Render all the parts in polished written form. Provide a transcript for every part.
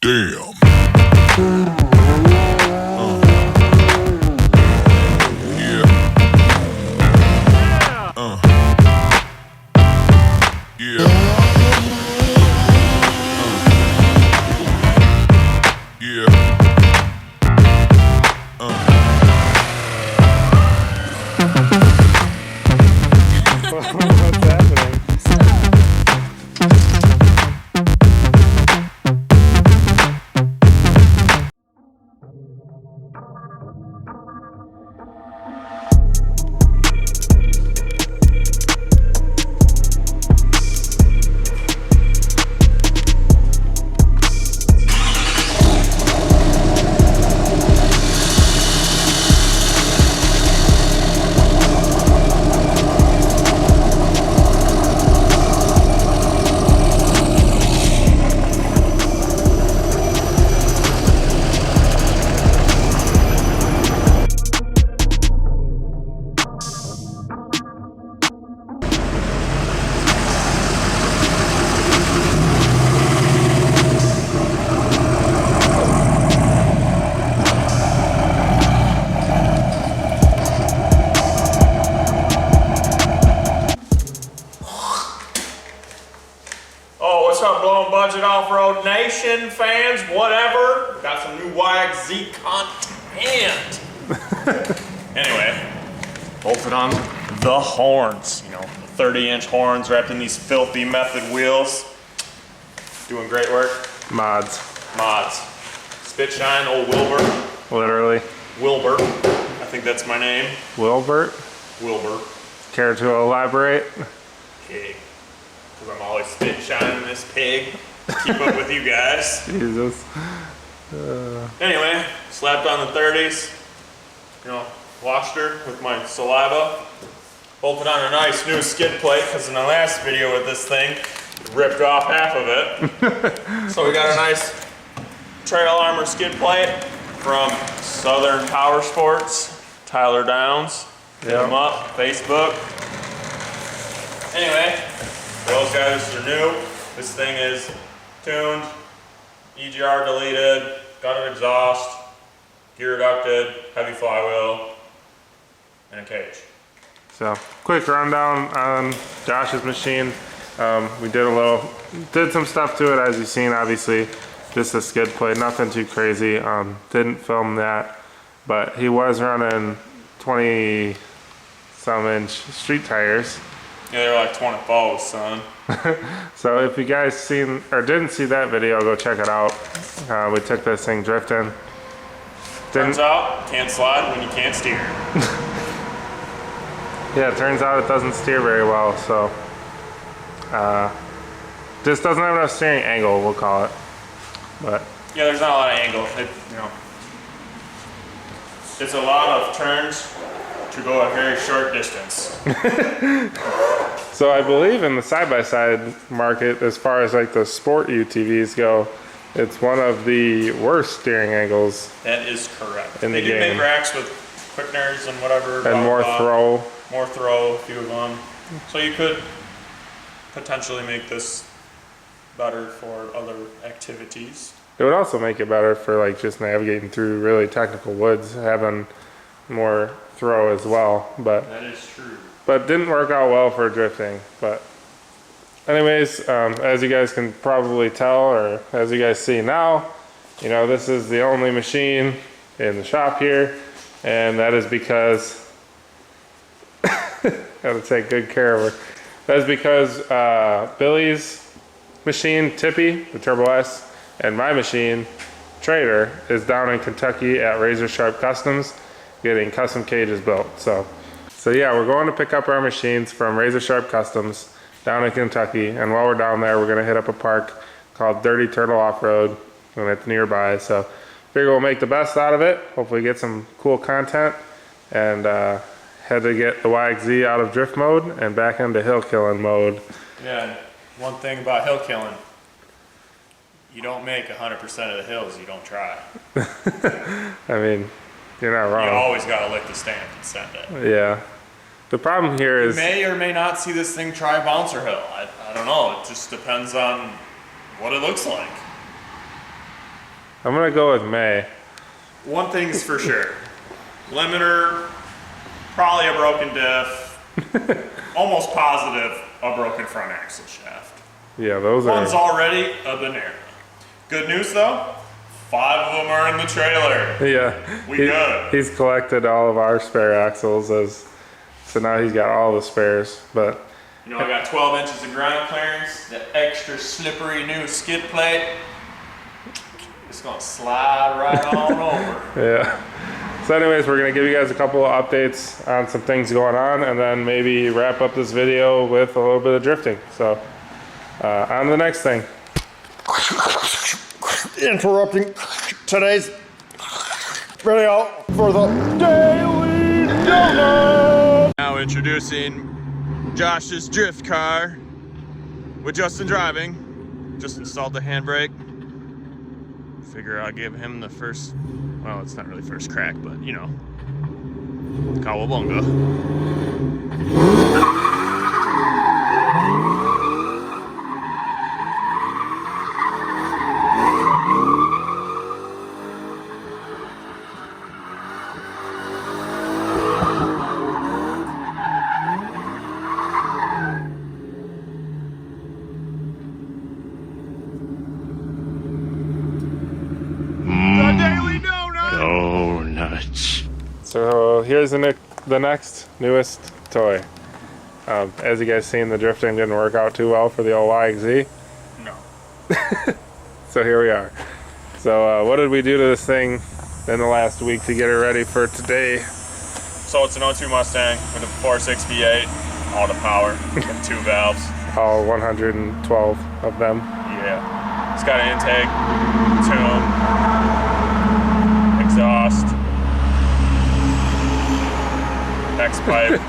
Damn. Yeah. Yeah. Yeah. What's happening? What's up, Blowing Budget Off-Road Nation fans, whatever. Got some new YXZ content. Anyway, bolted on the horns, you know, 30-inch horns wrapped in these filthy method wheels. Doing great work. Mods. Spit shine, old Wilbur. Literally. Wilbur, I think that's my name. Wilbert? Wilbur. Care to elaborate? Pig. Because I'm always spit shining this pig. Keep up with you guys. Jesus. Anyway, slapped on the 30s. You know, washed her with my saliva. Bolted on a nice new skid plate, because in the last video with this thing, ripped off half of it. So we got a nice trail armor skid plate from Southern Powersports, Tyler Downs. Hit him up, Facebook. Anyway, for those guys that are new, this thing is tuned, EGR deleted, got an exhaust, gear reducted, heavy flywheel, and a cage. So, quick rundown on Josh's machine. We did some stuff to it, as you've seen, obviously. Just a skid plate, nothing too crazy. Didn't film that, but he was running 20-some inch street tires. Yeah, they're like 24, son. So if you guys seen or didn't see that video, go check it out. We took this thing drifting. Turns out, can't slide when you can't steer. Yeah, it turns out it doesn't steer very well, so just doesn't have enough steering angle, we'll call it. But yeah, there's not a lot of angle. You know, it's a lot of turns to go a very short distance. So I believe in the side-by-side market, as far as like the sport UTVs go, it's one of the worst steering angles. That is correct. In they the do game. make racks with quickeners and whatever. And more throw. More throw, a few of them. So you could potentially make this better for other activities. It would also make it better for like just navigating through really technical woods, having more throw as well. But that is true. But didn't work out well for drifting. But anyways, as you guys can probably tell, or as you guys see now, you know, this is the only machine in the shop here, and that is because gotta take good care of her. That is because Billy's machine, Tippy, the Turbo S, and my machine, Trader, is down in Kentucky at Razor Sharp Customs getting custom cages built. So yeah, we're going to pick up our machines from Razor Sharp Customs down in Kentucky, and while we're down there, we're gonna hit up a park called Dirty Turtle Off-Road, and it's nearby. So figure we'll make the best out of it, hopefully get some cool content, and had to get the YXZ out of drift mode and back into hill killing mode. Yeah, one thing about hill killing, you don't make 100% of the hills you don't try. I mean, you're not wrong. You always gotta lick the stamp and send it. Yeah. The problem here is... You may or may not see this thing try bouncer hill. I don't know, it just depends on what it looks like. I'm gonna go with May. One thing's for sure. Limiter, probably a broken diff. Almost positive a broken front axle shaft. Yeah, those One's are. already a banana. Good news though, 5 of them are in the trailer. Yeah. We good. He's collected all of our spare axles so now he's got all the spares. But You know, I got 12 inches of ground clearance, the extra slippery new skid plate. It's gonna slide right on over. yeah. So anyways, we're gonna give you guys a couple of updates on some things going on, and then maybe wrap up this video with a little bit of drifting. So on to the next thing. Interrupting today's video for the Daily Donut. Now introducing Josh's drift car with Justin driving. Just installed the handbrake. Figure I'll give him the first, well, it's not really first crack, but you know, Cowabunga. So here's the next newest toy. As you guys seen, the drifting didn't work out too well for the old YXZ. No. So here we are. So what did we do to this thing in the last week to get it ready for today? So it's an 02 Mustang with a 4.6 V8, auto power, and 2 valves. All 112 of them. Yeah. It's got an intake, tune, exhaust, X pipe.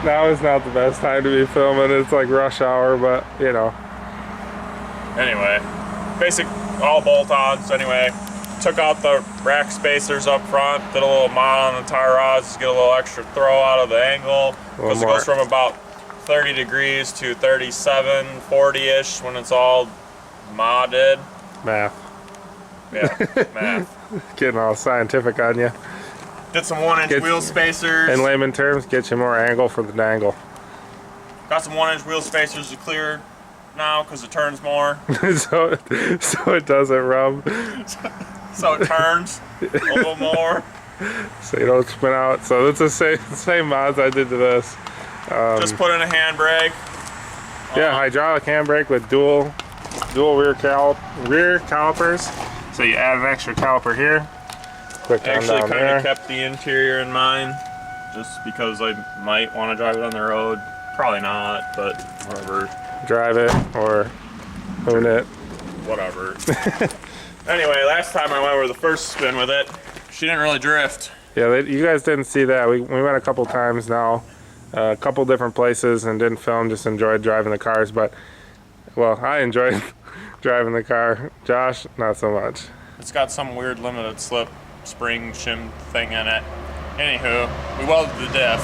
Now is not the best time to be filming. It's like rush hour, but you know. Anyway, basic all bolt-ons. Anyway, took out the rack spacers up front, did a little mod on the tie rods to get a little extra throw out of the angle, because it goes from about 30 degrees to 37, 40-ish when it's all modded. Math. Yeah, math. Getting all scientific on you. Did some 1-inch wheel spacers. In layman terms, get you more angle for the dangle. Got some 1-inch wheel spacers to clear now because it turns more. so it doesn't rub. So it turns a little more. So you don't spin out. So it's the same mods I did to this. Just put in a handbrake. Yeah, hydraulic handbrake with dual rear calipers. So you add an extra caliper here. Quick down Actually, kind there. of kept the interior in mind, just because I might want to drive it on the road. Probably not, but whatever. Drive it or own it. Whatever. Anyway, last time I went with the first spin with it, she didn't really drift. Yeah, you guys didn't see that. We went a couple times now, a couple different places, and didn't film. Just enjoyed driving the cars. But well, I enjoyed driving the car. Josh, not so much. It's got some weird limited slip spring shim thing in it. Anywho, we welded the diff.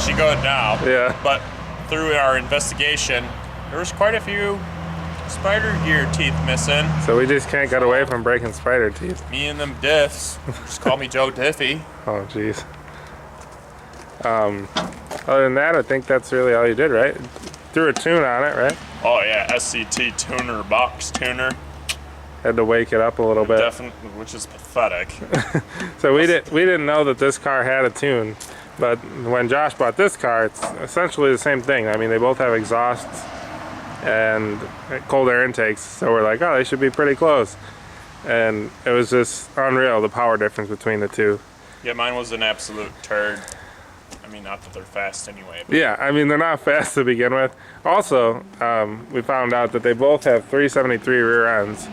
She good now. Yeah. But through our investigation, there was quite a few spider gear teeth missing. So we just can't get away from breaking spider teeth. Me and them diffs. Just call me Joe Diffie. Oh, jeez. Other than that, I think that's really all you did, right? Threw a tune on it, right? Oh yeah, SCT tuner, box tuner. Had to wake it up a little bit. Definitely, which is pathetic. So we didn't know that this car had a tune, but when Josh bought this car, it's essentially the same thing. I mean, they both have exhausts and cold air intakes, so we're like, oh, they should be pretty close. And it was just unreal, the power difference between the two. Yeah, mine was an absolute turd. I mean, not that they're fast anyway. But Yeah, I mean, they're not fast to begin with. Also, we found out that they both have 373 rear ends,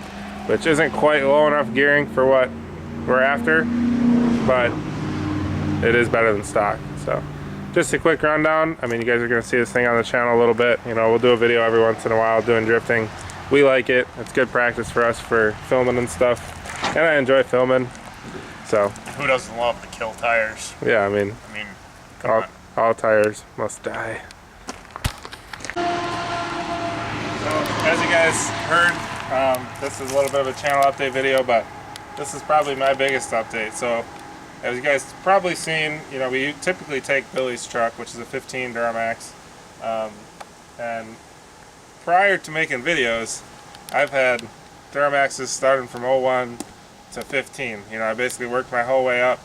which isn't quite low enough gearing for what we're after, but it is better than stock. So just a quick rundown. I mean, you guys are gonna see this thing on the channel a little bit. You know, we'll do a video every once in a while doing drifting. We like it. It's good practice for us for filming and stuff. And I enjoy filming, so. who doesn't love the kill tires? Yeah, I mean, Come on. all tires must die. So, as you guys heard, this is a little bit of a channel update video, but this is probably my biggest update. So, as you guys probably seen, you know, we typically take Billy's truck, which is a 15 Duramax, and prior to making videos, I've had Duramaxes starting from 01 to 15. You know, I basically worked my whole way up,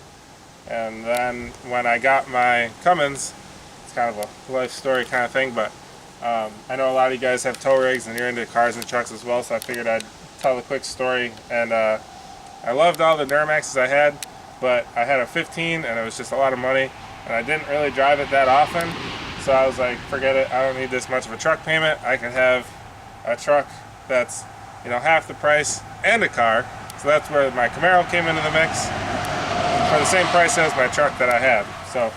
and then when I got my Cummins, it's kind of a life story kind of thing, but I know a lot of you guys have tow rigs and you're into cars and trucks as well, so I figured I'd tell a quick story. And I loved all the Duramaxes I had, but I had a 15 and it was just a lot of money, and I didn't really drive it that often, so I was like, forget it, I don't need this much of a truck payment. I can have a truck that's, you know, half the price and a car. So that's where my Camaro came into the mix for the same price as my truck that I had. So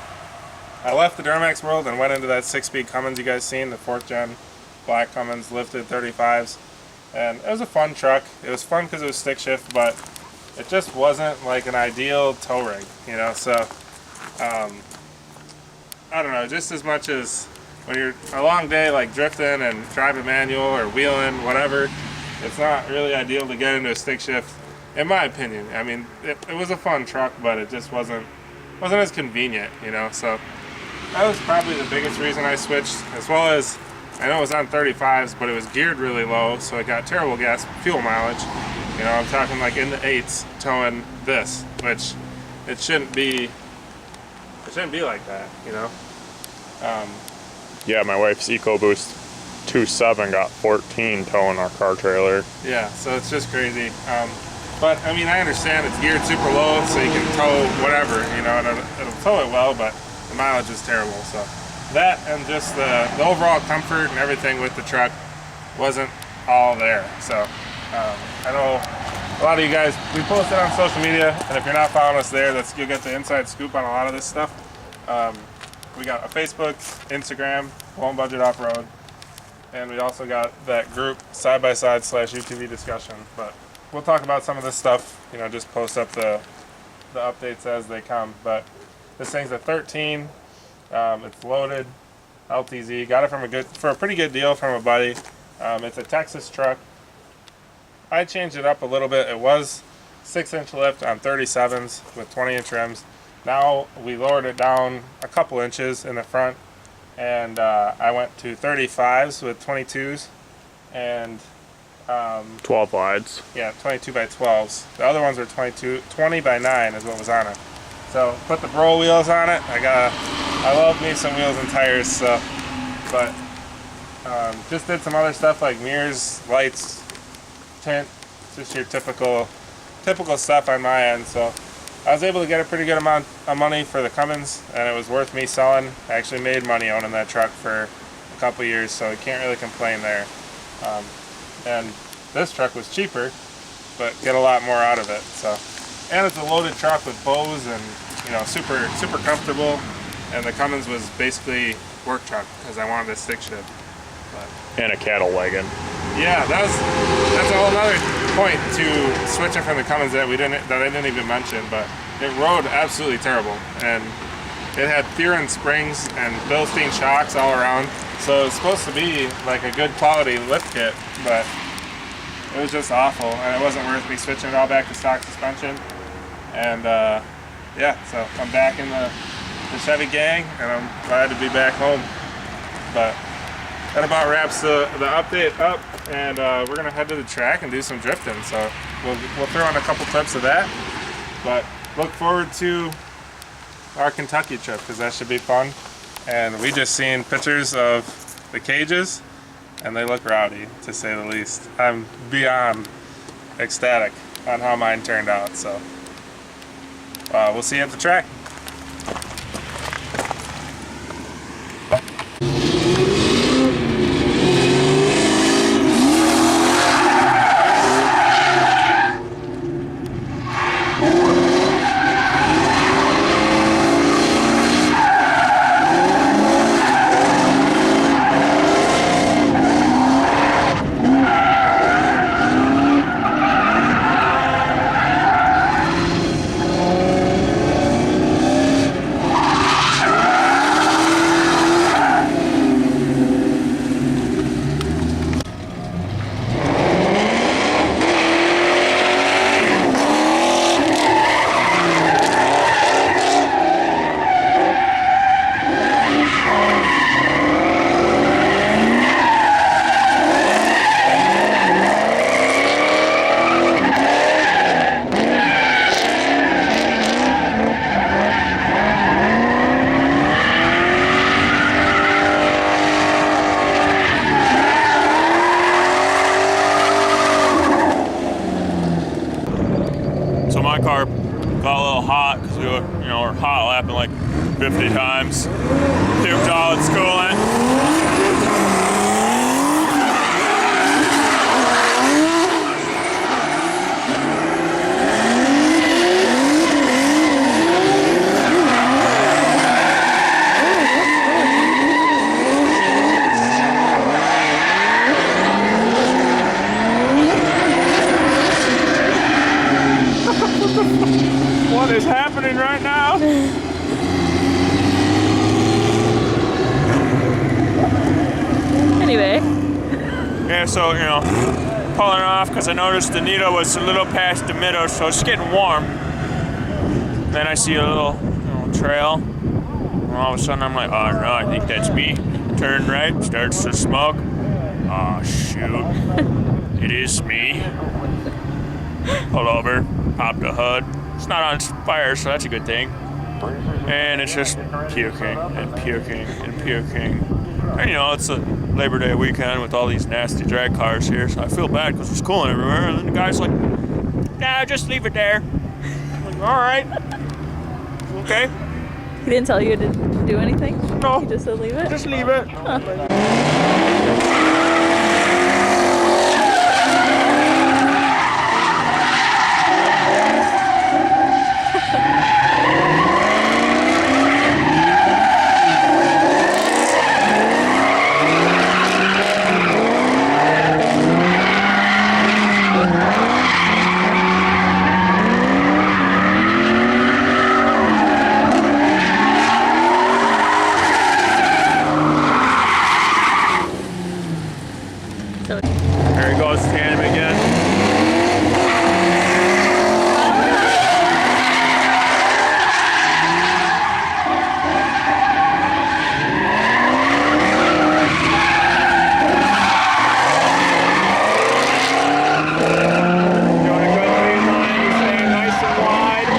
I left the Duramax world and went into that 6-speed Cummins you guys seen, the 4th gen black Cummins lifted 35s. And it was a fun truck. It was fun because it was stick shift, but it just wasn't like an ideal tow rig, you know. So I don't know, just as much as when you're a long day like drifting and driving manual or wheeling, whatever, it's not really ideal to get into a stick shift, in my opinion. I mean, it was a fun truck, but it just wasn't as convenient, you know. So that was probably the biggest reason I switched, as well as I know it was on 35s, but it was geared really low, so it got terrible gas fuel mileage. You know, I'm talking like in the 8s towing this, which it shouldn't be like that, you know. Yeah, my wife's EcoBoost 2.7 got 14 towing our car trailer. Yeah, so it's just crazy. But I mean, I understand it's geared super low, so you can tow whatever, you know, and it'll tow it well, but the mileage is terrible. So that and just the overall comfort and everything with the truck wasn't all there. So I know a lot of you guys, we post it on social media, and if you're not following us there, you'll get the inside scoop on a lot of this stuff. We got a Facebook, Instagram, Lone Budget Off-Road, and we also got that group, side-by-side/UTV discussion. But we'll talk about some of this stuff, you know, just post up the updates as they come. But this thing's a 13, it's loaded, LTZ, got it for a pretty good deal from a buddy. It's a Texas truck. I changed it up a little bit. It was 6-inch lift on 37s with 20-inch rims. Now we lowered it down a couple inches in the front, and I went to 35s with 22s and 12 wides. Yeah, 22 by 12s. The other ones are 20 by 9 is what was on it. So put the Bro wheels on it. I love me some wheels and tires. So, but just did some other stuff like mirrors, lights, tint, just your typical stuff on my end. So I was able to get a pretty good amount of money for the Cummins, and it was worth me selling. I actually made money owning that truck for a couple years, so I can't really complain there. And this truck was cheaper, but get a lot more out of it. So, and it's a loaded truck with bows, and you know, super comfortable. And the Cummins was basically work truck because I wanted a stick shift. And a cattle wagon. Yeah, that's a whole other point to switching from the Cummins that I didn't even mention, but it rode absolutely terrible, and it had Thieren springs and Bilstein shocks all around, so it's supposed to be like a good quality lift kit, but it was just awful, and it wasn't worth me switching it all back to stock suspension. And yeah, so I'm back in the Chevy gang, and I'm glad to be back home. But that about wraps the update up, and we're gonna head to the track and do some drifting. So we'll throw in a couple clips of that, but look forward to our Kentucky trip because that should be fun. And we just seen pictures of the cages, and they look rowdy to say the least. I'm beyond ecstatic on how mine turned out. So we'll see you at the track. car got a little hot because we were, you know, we're hot lapping like 50 times. Puked all its coolant. What is happening right now? Anyway. Yeah, so, you know, pulling off because I noticed the needle was a little past the middle, so it's getting warm. Then I see a little, trail. And all of a sudden I'm like, oh no, I think that's me. Turn right, starts to smoke. Oh shoot, it is me. Pull over, pop the hood. It's not on fire, so that's a good thing. And it's just puking and puking and puking. And you know, it's a Labor Day weekend with all these nasty drag cars here, so I feel bad because there's coolant everywhere. And then the guy's like, nah, just leave it there. I'm like, all right. Okay. He didn't tell you to do anything? No. He just said leave it? Just leave it. There he goes, Can-am again. Doing a good lead line, he's staying nice and wide.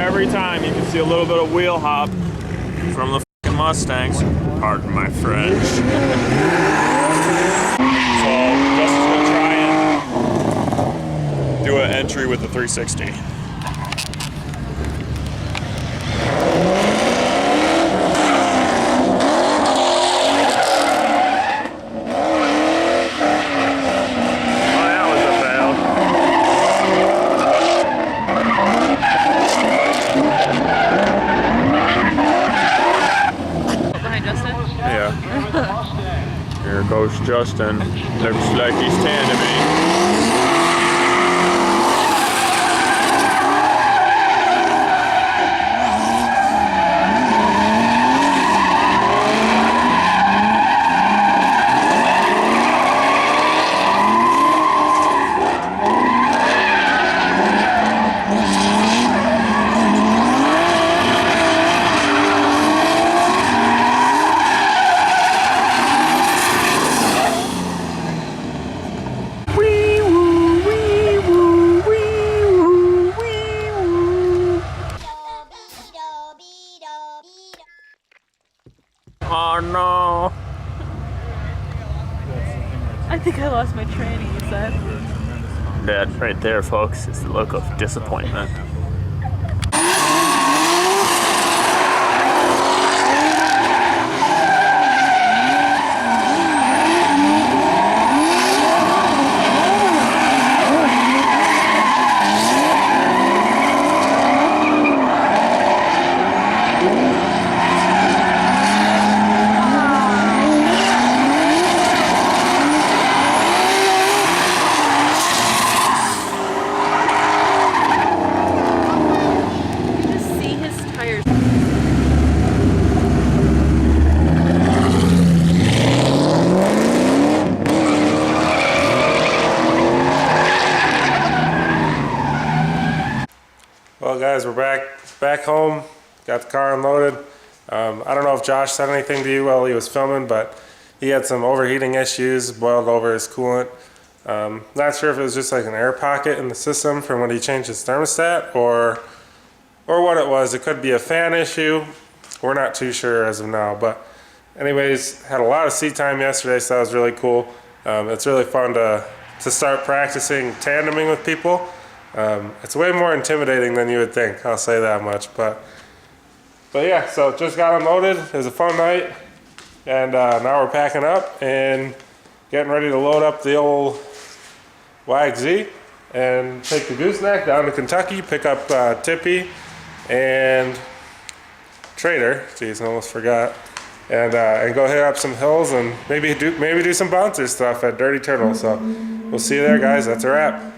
Every time you can see a little bit of wheel hop from the fucking Mustangs. Pardon my French. So Justin's gonna try and do an entry with the 360. Here goes Justin. Looks like he's tandeming. Oh no. I think I lost my tranny, you said. That right there, folks, is the look of disappointment. Well guys, we're back home, got the car unloaded. I don't know if Josh said anything to you while he was filming, but he had some overheating issues, boiled over his coolant. Not sure if it was just like an air pocket in the system from when he changed his thermostat or what it was. It could be a fan issue. We're not too sure as of now, but anyways, had a lot of seat time yesterday, so that was really cool. It's really fun to start practicing tandeming with people. It's way more intimidating than you would think, I'll say that much. But yeah, so just got unloaded. It was a fun night, and now we're packing up and getting ready to load up the old YXZ and take the gooseneck down to Kentucky, pick up Tippy and Trader. Jeez, I almost forgot. And go hit up some hills and maybe do some bouncer stuff at Dirty Turtle. So we'll see you there, guys. That's a wrap.